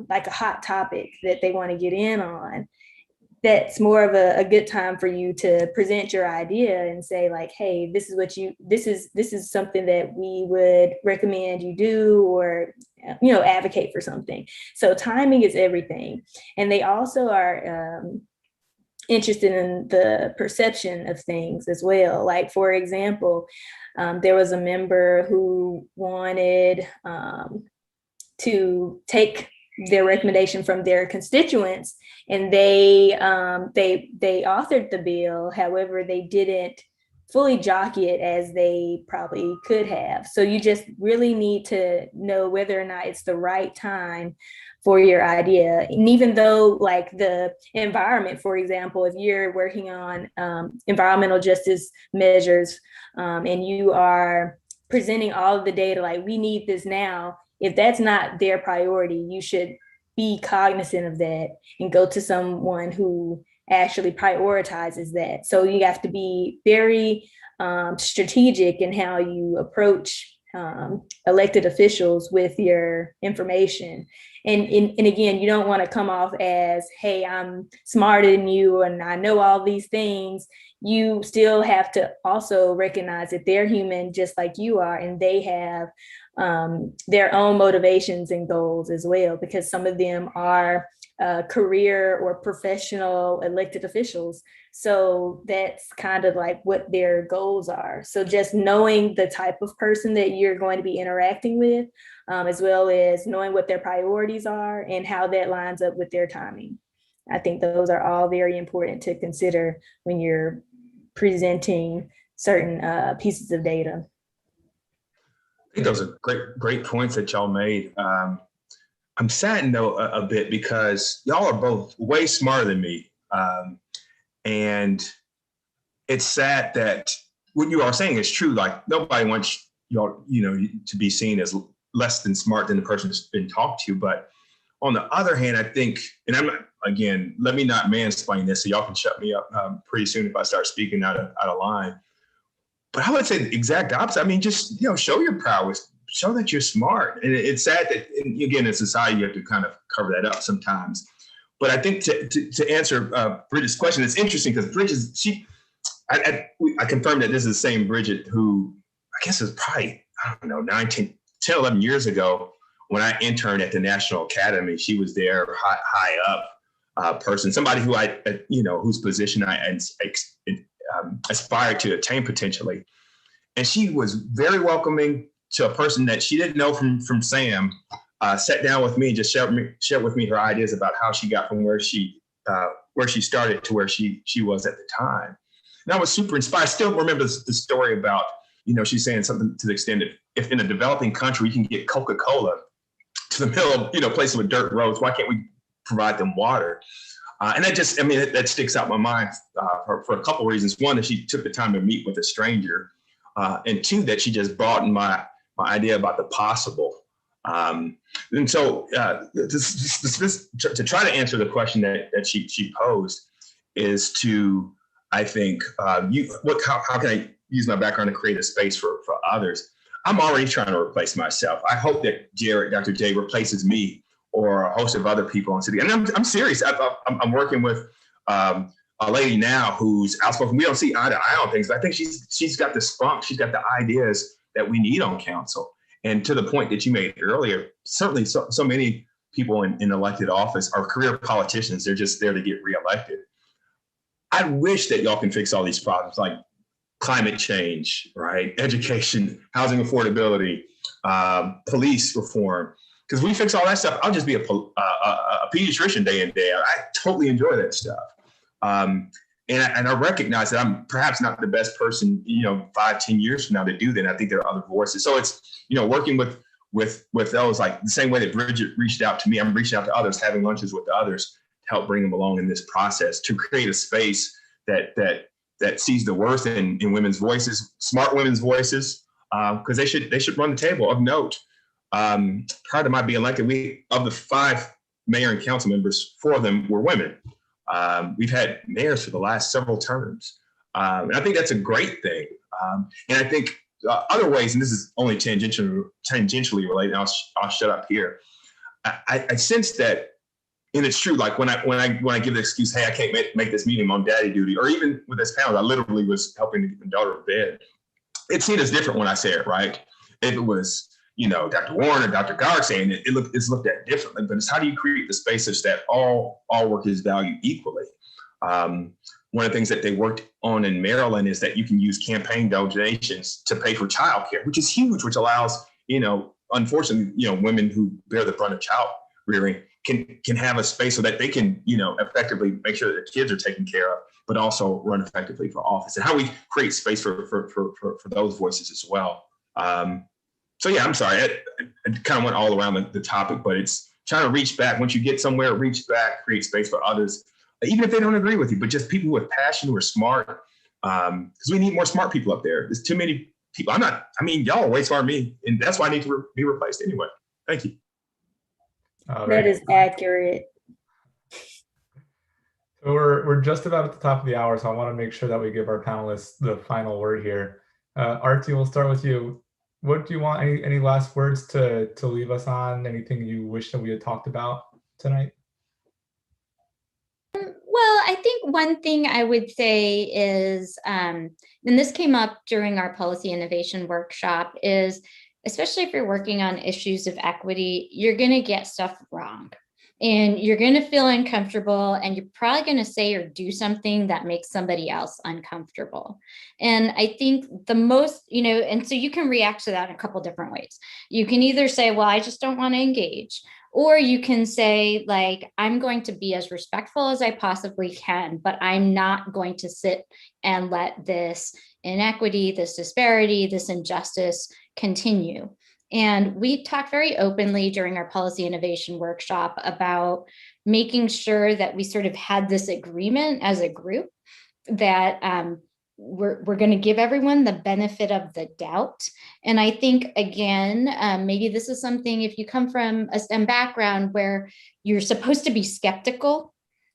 like a hot topic that they want to get in on, that's more of a good time for you to present your idea and say like, hey, this is something that we would recommend you do, or advocate for something. So timing is everything. And they also are interested in the perception of things as well. Like, for example, there was a member who wanted to take their recommendation from their constituents, and they authored the bill. However, they didn't fully jockey it as they probably could have. So you just really need to know whether or not it's the right time for your idea. And even though like the environment, for example, if you're working on environmental justice measures and you are presenting all of the data, like we need this now, if that's not their priority, you should be cognizant of that and go to someone who actually prioritizes that. So you have to be very strategic in how you approach elected officials with your information. And again, you don't want to come off as, hey, I'm smarter than you and I know all these things. You still have to also recognize that they're human just like you are, and they have their own motivations and goals as well, because some of them are career or professional elected officials. So that's kind of like what their goals are. So just knowing the type of person that you're going to be interacting with, as well as knowing what their priorities are and how that lines up with their timing. I think those are all very important to consider when you're presenting certain pieces of data. I think those are great points that y'all made. I'm saddened though a bit because y'all are both way smarter than me. And it's sad that what you are saying is true. Like nobody wants y'all, to be seen as less than smart than the person that's been talked to. But on the other hand, I think, and I'm not, again, let me not mansplain this, so y'all can shut me up pretty soon if I start speaking out of line. But I would say the exact opposite. I mean, just, show your prowess, show that you're smart. And it's sad that, again, in society, you have to kind of cover that up sometimes. But I think to answer Bridget's question, it's interesting because Bridget, I confirmed that this is the same Bridget who, I guess it was probably, 10, 11 years ago when I interned at the National Academy. She was there, high up person, somebody who whose position I aspired to attain potentially. And she was very welcoming to a person that she didn't know from Sam, sat down with me and just shared with me her ideas about how she got from where she started to where she was at the time. And I was super inspired. I still remember the story about, she's saying something to the extent that if in a developing country, you can get Coca-Cola to the middle of, places with dirt roads, why can't we provide them water? And that sticks out in my mind for a couple of reasons. One, that she took the time to meet with a stranger. And two, that she just broadened my idea about the possible. And so to try to answer the question that she posed is to, I think, how can I use my background to create a space for others? I'm already trying to replace myself. I hope that Dr. J replaces me or a host of other people in city. And I'm serious. I'm working with a lady now who's outspoken. We don't see eye to eye on things, but I think she's got the spunk. She's got the ideas that we need on council. And to the point that you made earlier, certainly so many people in elected office are career politicians. They're just there to get reelected. I wish that y'all can fix all these problems like climate change, right? Education, housing affordability, police reform. Because we fix all that stuff, I'll just be a pediatrician day in, day out. I totally enjoy that stuff. And I recognize that I'm perhaps not the best person, 5-10 years from now to do that. And I think there are other voices. So it's, working with those, like the same way that Bridget reached out to me, I'm reaching out to others, having lunches with others to help bring them along in this process, to create a space that sees the worth in women's voices, smart women's voices, because they should run the table. Of note, prior to my being elected, of the 5 mayor and council members, 4 of them were women. We've had mayors for the last several terms. And I think that's a great thing. And I think other ways, and this is only tangentially related, and I'll shut up here. I sense that, and it's true, like when I give the excuse, hey, I can't make this meeting, I'm on daddy duty, or even with this panel, I literally was helping to get my daughter to bed. It's seen as different when I say it, right? If it was, Dr. Warren or Dr. Garg saying it, it's looked at differently, but it's how do you create the space such that all work is valued equally? One of the things that they worked on in Maryland is that you can use campaign donations to pay for childcare, which is huge, which allows, unfortunately, women who bear the brunt of child rearing can have a space so that they can, effectively make sure that their kids are taken care of, but also run effectively for office, and how we create space for those voices as well. So yeah, I'm sorry, I kind of went all around the topic, but it's trying to reach back. Once you get somewhere, reach back, create space for others, even if they don't agree with you, but just people with passion, who are smart, because we need more smart people up there. There's too many people. Y'all are way smarter than me, and that's why I need to be replaced anyway. Thank you. That is accurate. So we're just about at the top of the hour, so I want to make sure that we give our panelists the final word here. Artie, we'll start with you. What do you want? Any last words to leave us on? Anything you wish that we had talked about tonight? Well, I think one thing I would say is, and this came up during our policy innovation workshop, is especially if you're working on issues of equity, you're going to get stuff wrong. And you're going to feel uncomfortable, and you're probably going to say or do something that makes somebody else uncomfortable. And I think the most, and so you can react to that in a couple different ways. You can either say, well, I just don't want to engage. Or you can say, like, I'm going to be as respectful as I possibly can, but I'm not going to sit and let this inequity, this disparity, this injustice continue. And we talked very openly during our policy innovation workshop about making sure that we sort of had this agreement as a group that we're going to give everyone the benefit of the doubt. And I think, again, maybe this is something, if you come from a STEM background where you're supposed to be skeptical,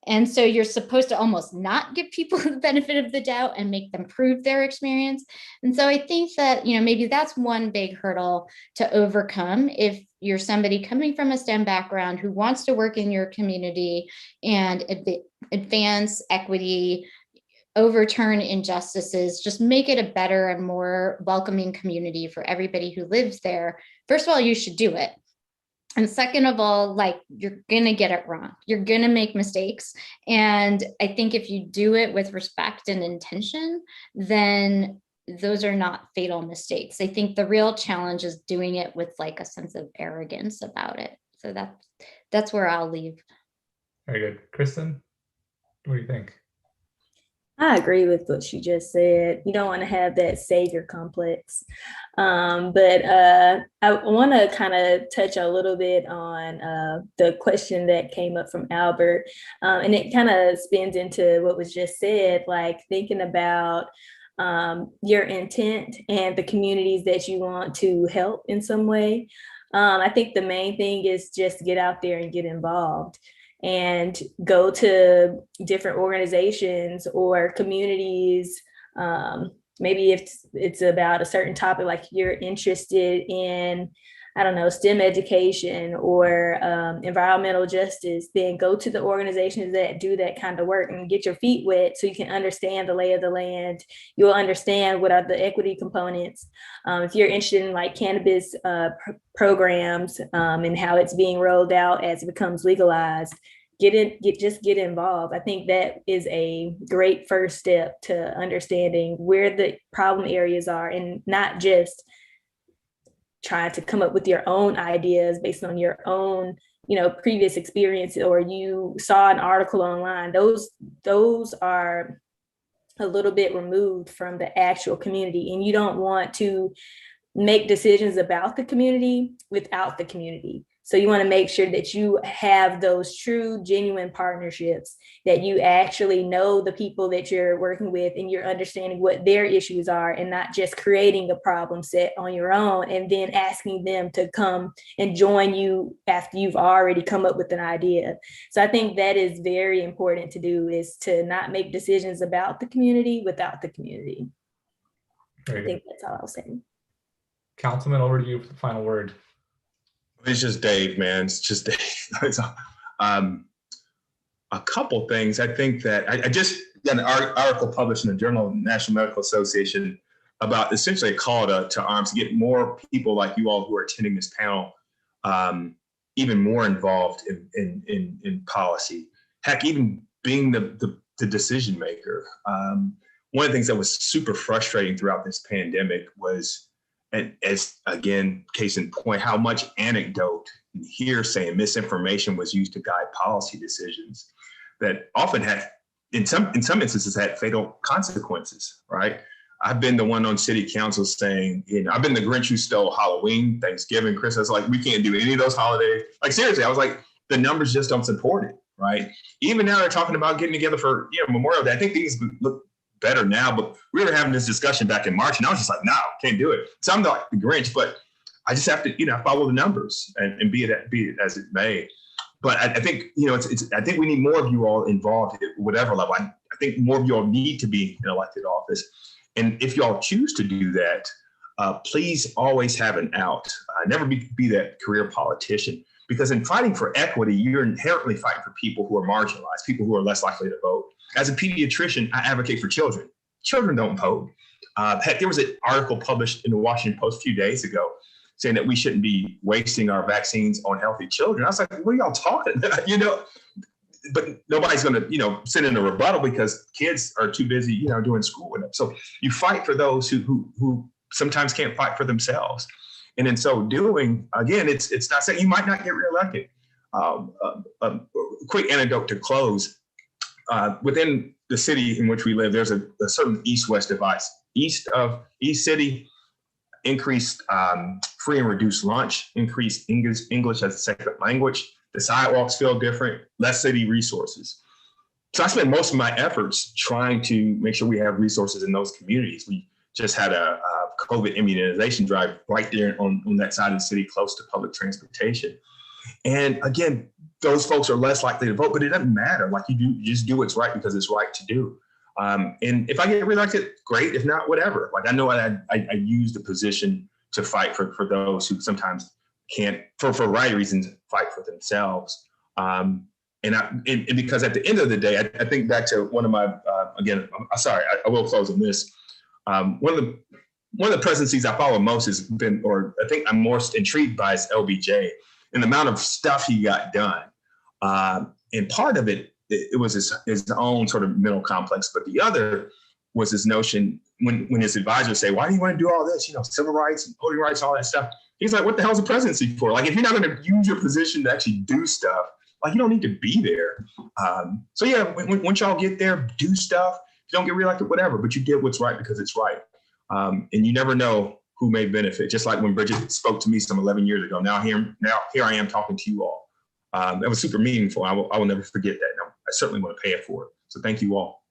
and so you're supposed to almost not give people the benefit of the doubt and make them prove their experience. And so I think that, maybe that's one big hurdle to overcome if you're somebody coming from a STEM background who wants to work in your community and advance equity, overturn injustices, just make it a better and more welcoming community for everybody who lives there. First of all, you should do it. And second of all, like, you're going to get it wrong. You're going to make mistakes. And I think if you do it with respect and intention, then those are not fatal mistakes. I think the real challenge is doing it with like a sense of arrogance about it. So that's where I'll leave. Very good. Kristen, what do you think? I agree with what she just said. You don't want to have that savior complex. But I want to kind of touch a little bit on the question that came up from Albert. And it kind of spins into what was just said, like thinking about your intent and the communities that you want to help in some way. I think the main thing is just get out there and get involved. And go to different organizations or communities. Maybe if it's about a certain topic, like you're interested in, I don't know, STEM education or environmental justice, then go to the organizations that do that kind of work and get your feet wet so you can understand the lay of the land. You'll understand what are the equity components. If you're interested in like cannabis programs and how it's being rolled out as it becomes legalized, just get involved. I think that is a great first step to understanding where the problem areas are, and not just trying to come up with your own ideas based on your own, previous experience, or you saw an article online. Those are a little bit removed from the actual community, and you don't want to make decisions about the community without the community. So you want to make sure that you have those true, genuine partnerships, that you actually know the people that you're working with and you're understanding what their issues are, and not just creating a problem set on your own and then asking them to come and join you after you've already come up with an idea. So I think that is very important to do, is to not make decisions about the community without the community. I think that's all I'll say. Councilman, over to you for the final word. It's just Dave, man. It's just Dave. It's, a couple things. I think that I just got an article published in the Journal of the National Medical Association about essentially a call to arms to get more people like you all who are attending this panel even more involved in policy. Heck, even being the decision maker. One of the things that was super frustrating throughout this pandemic was, and as again, case in point, how much anecdote and hearsay and misinformation was used to guide policy decisions that often had, in some instances, had fatal consequences, right? I've been the one on city council saying, I've been the Grinch who stole Halloween, Thanksgiving, Christmas. Like, we can't do any of those holidays. Like, seriously, I was like, the numbers just don't support it, right? Even now they're talking about getting together for Memorial Day. I think things look better now, but we were having this discussion back in March, and I was just like, no, can't do it. So I'm not the Grinch, but I just have to, follow the numbers and be it as it may. But I think, I think we need more of you all involved at whatever level. I think more of you all need to be in elected office. And if you all choose to do that, please always have an out. Never be that career politician, because in fighting for equity, you're inherently fighting for people who are marginalized, people who are less likely to vote. As a pediatrician, I advocate for children. Children don't vote. Heck, there was an article published in the Washington Post a few days ago saying that we shouldn't be wasting our vaccines on healthy children. I was like, what are y'all talking about? But nobody's going to, send in a rebuttal because kids are too busy, doing school with them. So you fight for those who sometimes can't fight for themselves. And in so doing, again, it's not saying you might not get reelected. A quick anecdote to close. Within the city in which we live, there's a certain east-west divide. East City, increased free and reduced lunch, increased English as a second language. The sidewalks feel different, less city resources. So I spent most of my efforts trying to make sure we have resources in those communities. We just had a COVID immunization drive right there on that side of the city, close to public transportation. And again, those folks are less likely to vote, but it doesn't matter. Like, you just do what's right because it's right to do. And if I get reelected, great. If not, whatever. Like, I know I use the position to fight for those who sometimes can't, for a variety of reasons, fight for themselves. And because at the end of the day, I think back to one of my, again, I will close on this. One of the presidencies I follow most has been, or I think I'm most intrigued by, is LBJ and the amount of stuff he got done. And part of it was his own sort of mental complex, but the other was his notion when his advisors say, why do you want to do all this? Civil rights and voting rights, all that stuff. He's like, what the hell is a presidency for? Like, if you're not going to use your position to actually do stuff, like, you don't need to be there. So yeah, once y'all get there, do stuff. If you don't get reelected, whatever, but you did what's right because it's right. And you never know who may benefit. Just like when Bridget spoke to me some 11 years ago. Now here I am talking to you all. That was super meaningful. I will never forget that. And I certainly want to pay it forward. So thank you all.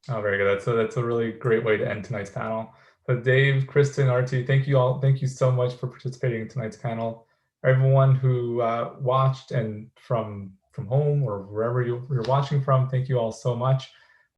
Oh, very good. That's a really great way to end tonight's panel. So Dave, Kristen, Artie, thank you all. Thank you so much for participating in tonight's panel. Everyone who watched and from home or wherever you're watching from, thank you all so much.